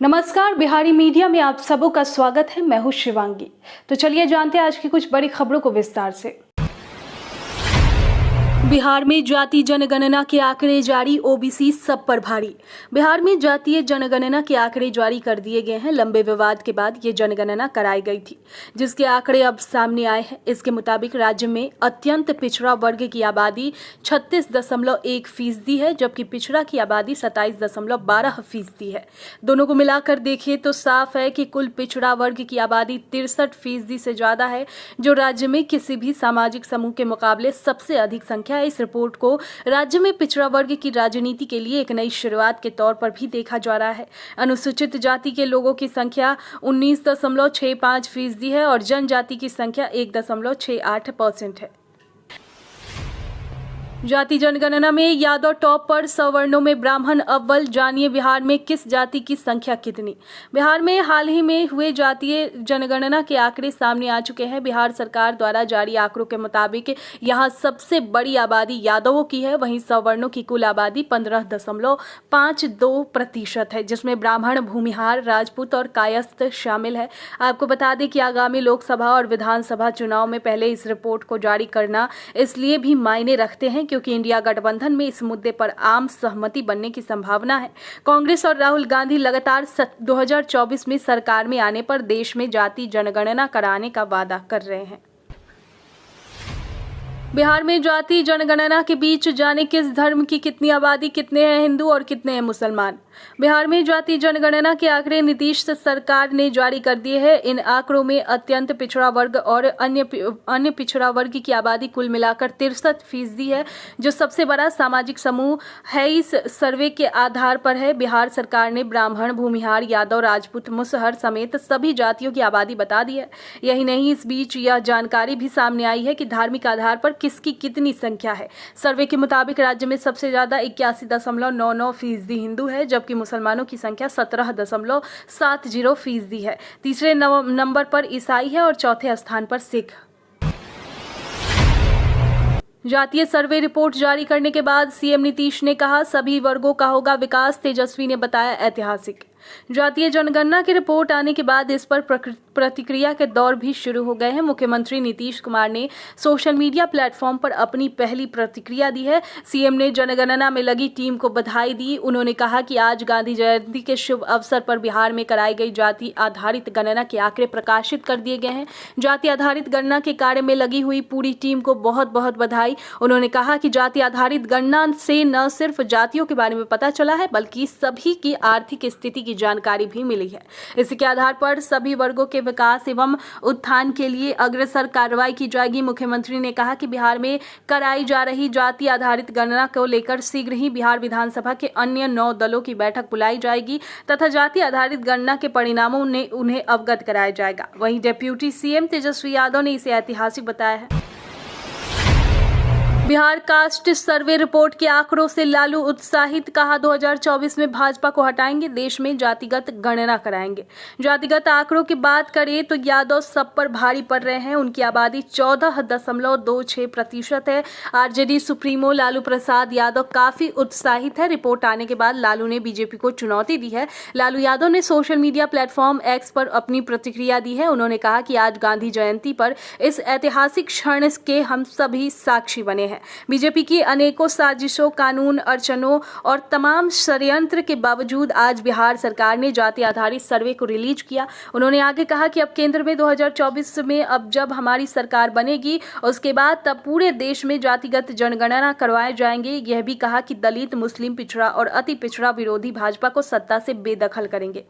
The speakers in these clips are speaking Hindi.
नमस्कार, बिहारी मीडिया में आप सबों का स्वागत है। मैं हूं शिवांगी। तो चलिए जानते हैं आज की कुछ बड़ी खबरों को विस्तार से। बिहार में जाति जनगणना के आंकड़े जारी, ओबीसी सब पर भारी। बिहार में जातीय जनगणना के आंकड़े जारी कर दिए गए हैं। लंबे विवाद के बाद ये जनगणना कराई गई थी, जिसके आंकड़े अब सामने आए हैं। इसके मुताबिक राज्य में अत्यंत पिछड़ा वर्ग की आबादी 36.1% है, जबकि पिछड़ा की आबादी 27.12% है। दोनों को मिलाकर देखें तो साफ है कि कुल पिछड़ा वर्ग की आबादी 63% से ज्यादा है, जो राज्य में किसी भी सामाजिक समूह के मुकाबले सबसे अधिक संख्या। इस रिपोर्ट को राज्य में पिछड़ा वर्ग की राजनीति के लिए एक नई शुरुआत के तौर पर भी देखा जा रहा है। अनुसूचित जाति के लोगों की संख्या 19.65% है और जनजाति की संख्या 1.68% है। जाति जनगणना में यादव टॉप पर, सवर्णों में ब्राह्मण अव्वल। जानिए बिहार में किस जाति की संख्या कितनी। बिहार में हाल ही में हुए जातीय जनगणना के आंकड़े सामने आ चुके हैं। बिहार सरकार द्वारा जारी आंकड़ों के मुताबिक यहां सबसे बड़ी आबादी यादवों की है। वहीं सवर्णों की कुल आबादी 15.52% है, जिसमें ब्राह्मण, भूमिहार, राजपूत और कायस्थ शामिल है। आपको बता दें कि आगामी लोकसभा और विधानसभा चुनाव में पहले इस रिपोर्ट को जारी करना इसलिए भी मायने रखते हैं क्योंकि इंडिया गठबंधन में इस मुद्दे पर आम सहमति बनने की संभावना है। कांग्रेस और राहुल गांधी लगातार 2024 में सरकार में आने पर देश में जाति जनगणना कराने का वादा कर रहे हैं। बिहार में जाति जनगणना के बीच जाने किस धर्म की कितनी आबादी, कितने हैं हिंदू और कितने हैं मुसलमान। बिहार में जाति जनगणना के आंकड़े नीतीश सरकार ने जारी कर दिए हैं। इन आंकड़ों में अत्यंत पिछड़ा वर्ग और अन्य पिछड़ा वर्ग की आबादी कुल मिलाकर 63% है, जो सबसे बड़ा सामाजिक समूह है। इस सर्वे के आधार पर है बिहार सरकार ने ब्राह्मण, भूमिहार, यादव, राजपूत, मुसहर समेत सभी जातियों की आबादी बता दी है। यही नहीं, इस बीच यह जानकारी भी सामने आई है कि धार्मिक आधार पर किसकी कितनी संख्या है। सर्वे के मुताबिक राज्य में सबसे ज्यादा 81.99% हिंदू है, जबकि मुसलमानों की संख्या 17.70% है। तीसरे नंबर पर ईसाई है और चौथे स्थान पर सिख। जातीय सर्वे रिपोर्ट जारी करने के बाद सीएम नीतीश ने कहा, सभी वर्गों का होगा विकास। तेजस्वी ने बताया ऐतिहासिक। जातीय जनगणना की रिपोर्ट आने के बाद इस पर प्रतिक्रिया के दौर भी शुरू हो गए हैं। मुख्यमंत्री नीतीश कुमार ने सोशल मीडिया प्लेटफॉर्म पर अपनी पहली प्रतिक्रिया दी है। सीएम ने जनगणना में लगी टीम को बधाई दी। उन्होंने कहा कि आज गांधी जयंती के शुभ अवसर पर बिहार में कराई गई जाति आधारित गणना के आंकड़े प्रकाशित कर दिए गए हैं। जाति आधारित गणना के कार्य में लगी हुई पूरी टीम को बहुत बहुत बधाई। उन्होंने कहा कि जाति आधारित गणना से न सिर्फ जातियों के बारे में पता चला है, बल्कि सभी की आर्थिक स्थिति की जानकारी भी मिली है। इसके आधार पर सभी वर्गों के विकास एवं उत्थान के लिए अग्रसर कार्रवाई की जाएगी। मुख्यमंत्री ने कहा कि बिहार में कराई जा रही जाति आधारित गणना को लेकर शीघ्र ही बिहार विधानसभा के अन्य 9 दलों की बैठक बुलाई जाएगी तथा जाति आधारित गणना के परिणामों ने उन्हें अवगत कराया जाएगा। वहीं डिप्टी सीएम तेजस्वी यादव ने इसे ऐतिहासिक बताया है। बिहार कास्ट सर्वे रिपोर्ट के आंकड़ों से लालू उत्साहित, कहा 2024 में भाजपा को हटाएंगे, देश में जातिगत गणना कराएंगे। जातिगत आंकड़ों की बात करें तो यादव सब पर भारी पड़ रहे हैं। उनकी आबादी 14.26% है। आरजेडी सुप्रीमो लालू प्रसाद यादव काफी उत्साहित है। रिपोर्ट आने के बाद लालू ने बीजेपी को चुनौती दी है। लालू यादव ने सोशल मीडिया प्लेटफॉर्म एक्स पर अपनी प्रतिक्रिया दी है। उन्होंने कहा कि आज गांधी जयंती पर इस ऐतिहासिक क्षण के हम सभी साक्षी बने हैं। बीजेपी की अनेकों साजिशों, कानून अर्चनों और तमाम षड्यंत्र के बावजूद आज बिहार सरकार ने जाति आधारित सर्वे को रिलीज किया। उन्होंने आगे कहा कि अब केंद्र में 2024 में अब जब हमारी सरकार बनेगी, उसके बाद तब पूरे देश में जातिगत जनगणना करवाए जाएंगे। यह भी कहा कि दलित, मुस्लिम, पिछड़ा और अति पिछड़ा विरोधी भाजपा को सत्ता से बेदखल करेंगे।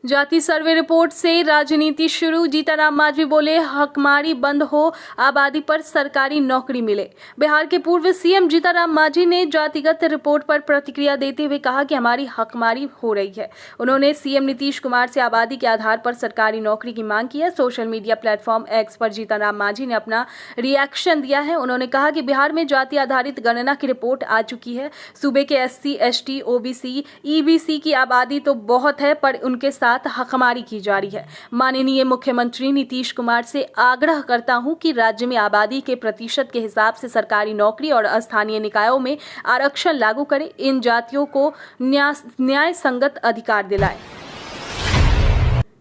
जाति सर्वे रिपोर्ट से राजनीति शुरू, जीतनराम मांझी बोले, हकमारी बंद हो, आबादी पर सरकारी नौकरी मिले। बिहार के पूर्व सीएम जीतनराम मांझी ने जातिगत रिपोर्ट पर प्रतिक्रिया देते हुए कहा कि हमारी हकमारी हो रही है। उन्होंने सीएम नीतीश कुमार से आबादी के आधार पर सरकारी नौकरी की मांग की है। सोशल मीडिया प्लेटफॉर्म एक्स पर जीतनराम मांझी ने अपना रिएक्शन दिया है। उन्होंने कहा कि बिहार में जाति आधारित गणना की रिपोर्ट आ चुकी है। सूबे के SC, ST, OBC, EBC की आबादी तो बहुत है, पर उनके साथ साथ हकमारी की जा रही है। माननीय मुख्यमंत्री नीतीश कुमार से आग्रह करता हूं कि राज्य में आबादी के प्रतिशत के हिसाब से सरकारी नौकरी और स्थानीय निकायों में आरक्षण लागू करें। इन जातियों को न्याय संगत अधिकार दिलाएं।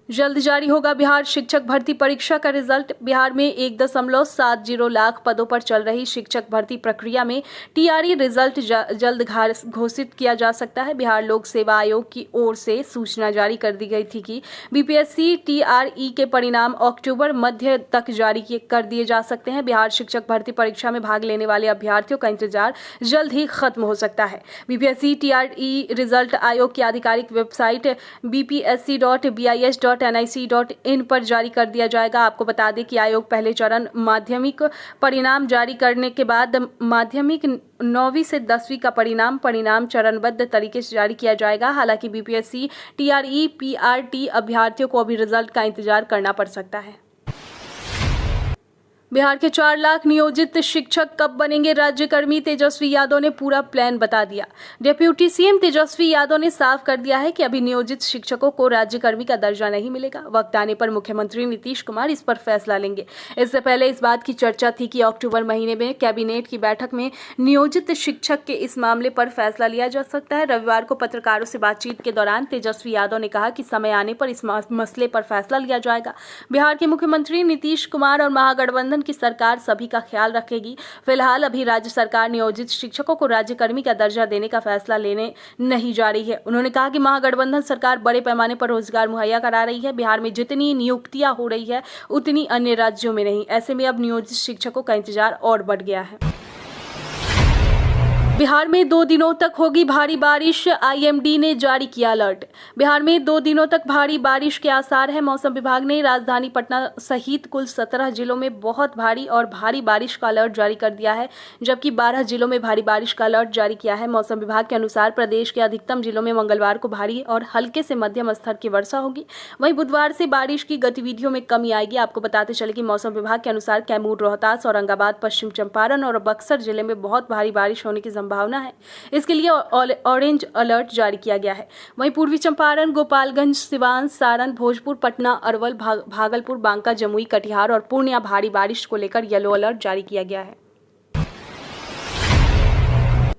जल्द जारी होगा बिहार शिक्षक भर्ती परीक्षा का रिजल्ट। बिहार में 1.70 लाख पदों पर चल रही शिक्षक भर्ती प्रक्रिया में टीआरई रिजल्ट जल्द घोषित किया जा सकता है। बिहार लोक सेवा आयोग की ओर से सूचना जारी कर दी गई थी कि बीपीएससी टीआरई के परिणाम अक्टूबर मध्य तक जारी कर दिए जा सकते हैं। बिहार शिक्षक भर्ती परीक्षा में भाग लेने वाले अभ्यर्थियों का इंतजार जल्द ही खत्म हो सकता है। बीपीएससी टीआरई रिजल्ट आयोग की आधिकारिक वेबसाइट bpsc.bis.nic.in पर जारी कर दिया जाएगा। आपको बता दें कि आयोग पहले चरण माध्यमिक परिणाम जारी करने के बाद माध्यमिक 9वीं से 10वीं का परिणाम चरणबद्ध तरीके से जारी किया जाएगा। हालांकि बीपीएससी टीआरई पीआरटी अभ्यर्थियों को अभी रिजल्ट का इंतजार करना पड़ सकता है। बिहार के 4 लाख नियोजित शिक्षक कब बनेंगे राज्यकर्मी, तेजस्वी यादव ने पूरा प्लान बता दिया। डिप्टी सीएम तेजस्वी यादव ने साफ कर दिया है कि अभी नियोजित शिक्षकों को राज्यकर्मी का दर्जा नहीं मिलेगा। वक्त आने पर मुख्यमंत्री नीतीश कुमार इस पर फैसला लेंगे। इससे पहले इस बात की चर्चा थी कि अक्टूबर महीने में कैबिनेट की बैठक में नियोजित शिक्षक के इस मामले पर फैसला लिया जा सकता है। रविवार को पत्रकारों से बातचीत के दौरान तेजस्वी यादव ने कहा कि समय आने पर इस मसले पर फैसला लिया जाएगा। बिहार के मुख्यमंत्री नीतीश कुमार और महागठबंधन की सरकार सभी का ख्याल रखेगी। फिलहाल अभी राज्य सरकार नियोजित शिक्षकों को राज्यकर्मी का दर्जा देने का फैसला लेने नहीं जा रही है। उन्होंने कहा कि महागठबंधन सरकार बड़े पैमाने पर रोजगार मुहैया करा रही है। बिहार में जितनी नियुक्तियां हो रही है उतनी अन्य राज्यों में नहीं। ऐसे में अब नियोजित शिक्षकों का इंतजार और बढ़ गया है। बिहार में 2 दिनों तक होगी भारी बारिश, आईएमडी ने जारी किया अलर्ट। बिहार में 2 दिनों तक भारी बारिश के आसार है। मौसम विभाग ने राजधानी पटना सहित कुल 17 जिलों में बहुत भारी और भारी बारिश का अलर्ट जारी कर दिया है, जबकि 12 जिलों में भारी बारिश का अलर्ट जारी किया है। मौसम विभाग के अनुसार प्रदेश के अधिकतम जिलों में मंगलवार को भारी और हल्के से मध्यम स्तर की वर्षा होगी। वहीं बुधवार से बारिश की गतिविधियों में कमी आएगी। आपको बताते चले कि मौसम विभाग के अनुसार कैमूर, रोहतास, औरंगाबाद, पश्चिम चंपारण और बक्सर जिले में बहुत भारी बारिश होने की भावना है। इसके लिए ऑरेंज अलर्ट जारी किया गया है। वहीं पूर्वी चंपारण, गोपालगंज, सिवान, सारण, भोजपुर, पटना, अरवल, भागलपुर, बांका, जमुई, कटिहार और पूर्णिया भारी बारिश को लेकर येलो अलर्ट जारी किया गया है।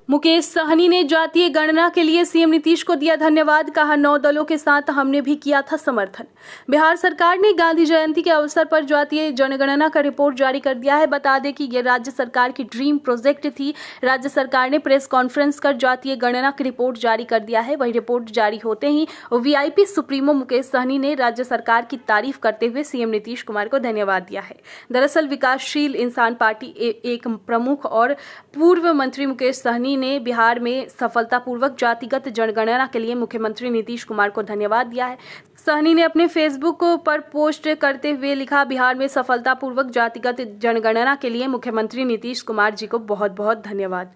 मुकेश सहनी ने जातीय गणना के लिए सीएम नीतीश को दिया धन्यवाद। कहा, 9 दलों के साथ हमने भी किया था समर्थन। बिहार सरकार ने गांधी जयंती के अवसर पर जातीय जनगणना का रिपोर्ट जारी कर दिया है। बता दें कि यह राज्य सरकार की ड्रीम प्रोजेक्ट थी। राज्य सरकार ने प्रेस कॉन्फ्रेंस कर जातीय गणना की रिपोर्ट जारी कर दिया है। वही रिपोर्ट जारी होते ही वीआईपी सुप्रीमो मुकेश सहनी ने राज्य सरकार की तारीफ करते हुए सीएम नीतीश कुमार को धन्यवाद दिया है। दरअसल विकासशील इंसान पार्टी एक प्रमुख और पूर्व मंत्री मुकेश सहनी ने बिहार में सफलतापूर्वक जातिगत जनगणना के लिए मुख्यमंत्री नीतीश कुमार को धन्यवाद दिया है। सहनी ने अपने फेसबुक पर पोस्ट करते हुए लिखा, बिहार में सफलतापूर्वक जातिगत जनगणना के लिए मुख्यमंत्री नीतीश कुमार जी को बहुत बहुत धन्यवाद।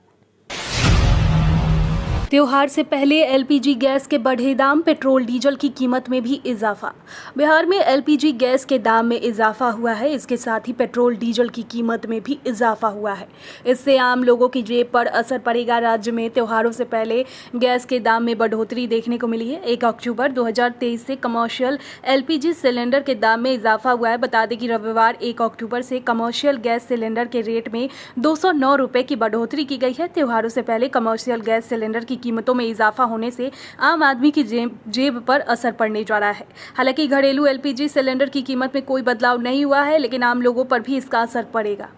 त्योहार से पहले एलपीजी गैस के बढ़े दाम, पेट्रोल डीजल की कीमत में भी इजाफा। बिहार में एलपीजी गैस के दाम में इजाफा हुआ है। इसके साथ ही पेट्रोल डीजल की कीमत में भी इजाफा हुआ है। इससे आम लोगों की जेब पर असर पड़ेगा। राज्य में त्योहारों से पहले गैस के दाम में बढ़ोतरी देखने को मिली है। 1 अक्टूबर 2023 से कमर्शियल एलपीजी सिलेंडर के दाम में इजाफा हुआ है। बता दें कि रविवार 1 अक्टूबर से कमर्शियल गैस सिलेंडर के रेट में 209 रुपये की बढ़ोतरी की गई है। त्योहारों से पहले कमर्शियल गैस सिलेंडर की कीमतों में इजाफा होने से आम आदमी की जेब पर असर पड़ने जा रहा है। हालांकि घरेलू एलपीजी सिलेंडर की कीमत में कोई बदलाव नहीं हुआ है, लेकिन आम लोगों पर भी इसका असर पड़ेगा।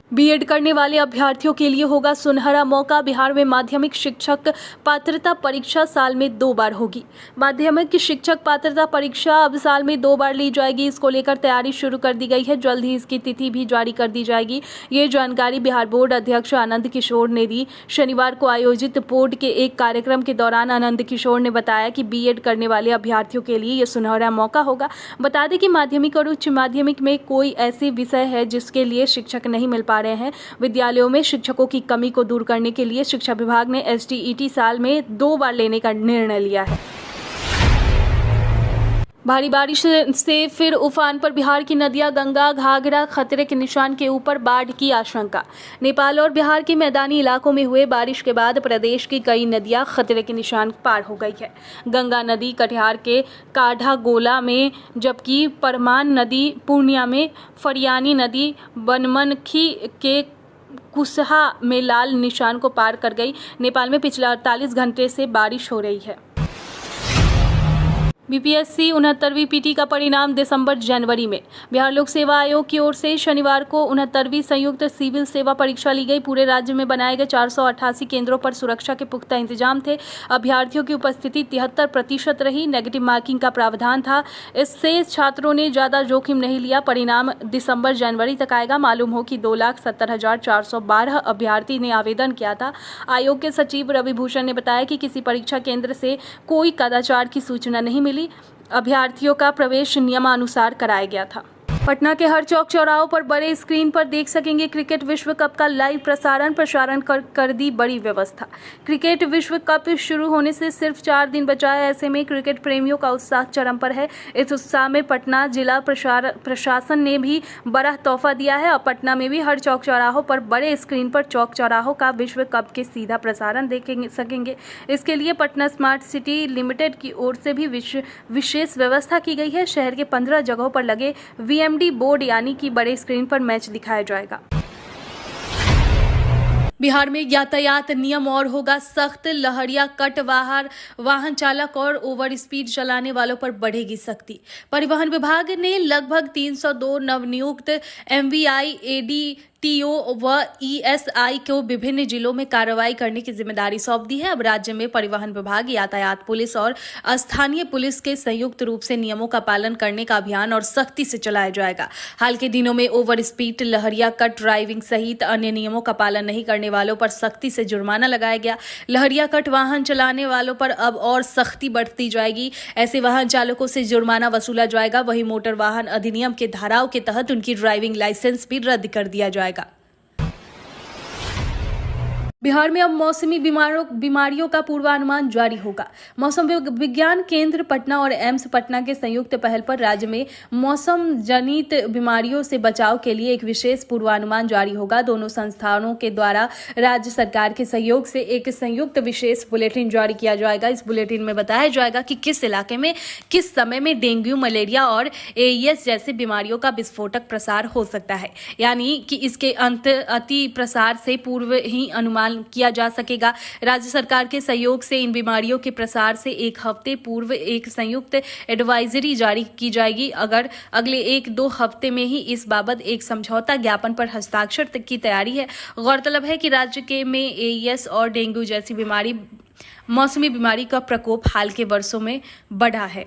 बीएड करने वाले अभ्यर्थियों के लिए होगा सुनहरा मौका। बिहार में माध्यमिक शिक्षक पात्रता परीक्षा साल में 2 बार होगी। माध्यमिक शिक्षक पात्रता परीक्षा अब साल में 2 बार ली जाएगी। इसको लेकर तैयारी शुरू कर दी गई है। जल्द ही इसकी तिथि भी जारी कर दी जाएगी। ये जानकारी बिहार बोर्ड अध्यक्ष आनंद किशोर ने दी। शनिवार को आयोजित बोर्ड के एक कार्यक्रम के दौरान आनंद किशोर ने बताया कि बीएड करने वाले अभ्यर्थियों के लिए यह सुनहरा मौका होगा। बता दें कि माध्यमिक और उच्च माध्यमिक में कोई ऐसे विषय है जिसके लिए शिक्षक नहीं मिल पा रहे हैं। विद्यालयों में शिक्षकों की कमी को दूर करने के लिए शिक्षा विभाग ने एसटीईटी साल में 2 बार लेने का निर्णय लिया है। भारी बारिश से फिर उफान पर बिहार की नदियां। गंगा घाघरा खतरे के निशान के ऊपर, बाढ़ की आशंका। नेपाल और बिहार के मैदानी इलाकों में हुए बारिश के बाद प्रदेश की कई नदियां खतरे के निशान पार हो गई है। गंगा नदी कटिहार के काढ़ागोला में, जबकि परमान नदी पूर्णिया में, फरियानी नदी बनमनखी के कुसहा में लाल निशान को पार कर गई। नेपाल में पिछले 48 घंटे से बारिश हो रही है। बीपीएससी 69वीं पीटी का परिणाम दिसंबर जनवरी में। बिहार लोक सेवा आयोग की ओर से शनिवार को 69वीं संयुक्त सिविल सेवा परीक्षा ली गई। पूरे राज्य में बनाए गए 488 केंद्रों पर सुरक्षा के पुख्ता इंतजाम थे। अभ्यर्थियों की उपस्थिति 73% रही। नेगेटिव मार्किंग का प्रावधान था। इससे छात्रों ने ज्यादा जोखिम नहीं लिया। परिणाम दिसंबर जनवरी तक आएगा। मालूम हो कि 2,70,412 अभ्यर्थी ने आवेदन किया था। आयोग के सचिव रवि भूषण ने बताया कि किसी परीक्षा केंद्र से कोई कदाचार की सूचना नहीं मिली। अभ्यर्थियों का प्रवेश नियमानुसार कराया गया था। पटना के हर चौक चौराहों पर बड़े स्क्रीन पर देख सकेंगे क्रिकेट विश्व कप का लाइव प्रसारण कर दी बड़ी व्यवस्था। क्रिकेट विश्व कप शुरू होने से सिर्फ 4 दिन बचा है। ऐसे में क्रिकेट प्रेमियों का उत्साह चरम पर है। इस उत्साह में पटना जिला प्रशासन ने भी बड़ा तोहफा दिया है। अब पटना में भी हर चौक चौराहों पर बड़े स्क्रीन पर चौक चौराहों का विश्व कप के सीधा प्रसारण देख सकेंगे। इसके लिए पटना स्मार्ट सिटी लिमिटेड की ओर से भी विशेष व्यवस्था की गई है। शहर के 15 जगहों पर लगे VMD बोर्ड यानी कि बड़े स्क्रीन पर मैच दिखाया जाएगा। बिहार में यातायात नियम और होगा सख्त। लहरिया कट वाहन चालक और ओवर स्पीड चलाने वालों पर बढ़ेगी सख्ती। परिवहन विभाग ने लगभग 302 नवनियुक्त MVI ADTO व ESI को विभिन्न जिलों में कार्रवाई करने की जिम्मेदारी सौंप दी है। अब राज्य में परिवहन विभाग, यातायात पुलिस और स्थानीय पुलिस के संयुक्त रूप से नियमों का पालन करने का अभियान और सख्ती से चलाया जाएगा। हाल के दिनों में ओवर स्पीड, लहरिया कट ड्राइविंग सहित अन्य नियमों का पालन नहीं करने वालों पर सख्ती से जुर्माना लगाया गया। लहरिया कट वाहन चलाने वालों पर अब और सख्ती बढ़ती जाएगी। ऐसे वाहन चालकों से जुर्माना वसूला जाएगा। वहीं मोटर वाहन अधिनियम के धाराओं के तहत उनकी ड्राइविंग लाइसेंस भी रद्द कर दिया जाएगा। बिहार में अब मौसमी बीमारियों का पूर्वानुमान जारी होगा। मौसम विज्ञान केंद्र पटना और एम्स पटना के संयुक्त पहल पर राज्य में मौसम जनित बीमारियों से बचाव के लिए एक विशेष पूर्वानुमान जारी होगा। दोनों संस्थानों के द्वारा राज्य सरकार के सहयोग से एक संयुक्त विशेष बुलेटिन जारी किया जाएगा। इस बुलेटिन में बताया जाएगा कि किस इलाके में किस समय में डेंगू, मलेरिया और AES जैसे बीमारियों का विस्फोटक प्रसार हो सकता है, यानी कि इसके अति प्रसार से पूर्व ही अनुमान किया जा सकेगा। राज्य सरकार के सहयोग से इन बीमारियों के प्रसार से एक हफ्ते पूर्व एक संयुक्त एडवाइजरी जारी की जाएगी। अगर अगले 1-2 हफ्ते में ही इस बाबत एक समझौता ज्ञापन पर हस्ताक्षर तक की तैयारी है। गौरतलब है कि राज्य में AES और डेंगू जैसी मौसमी बीमारी का प्रकोप हाल के वर्षों में बढ़ा है।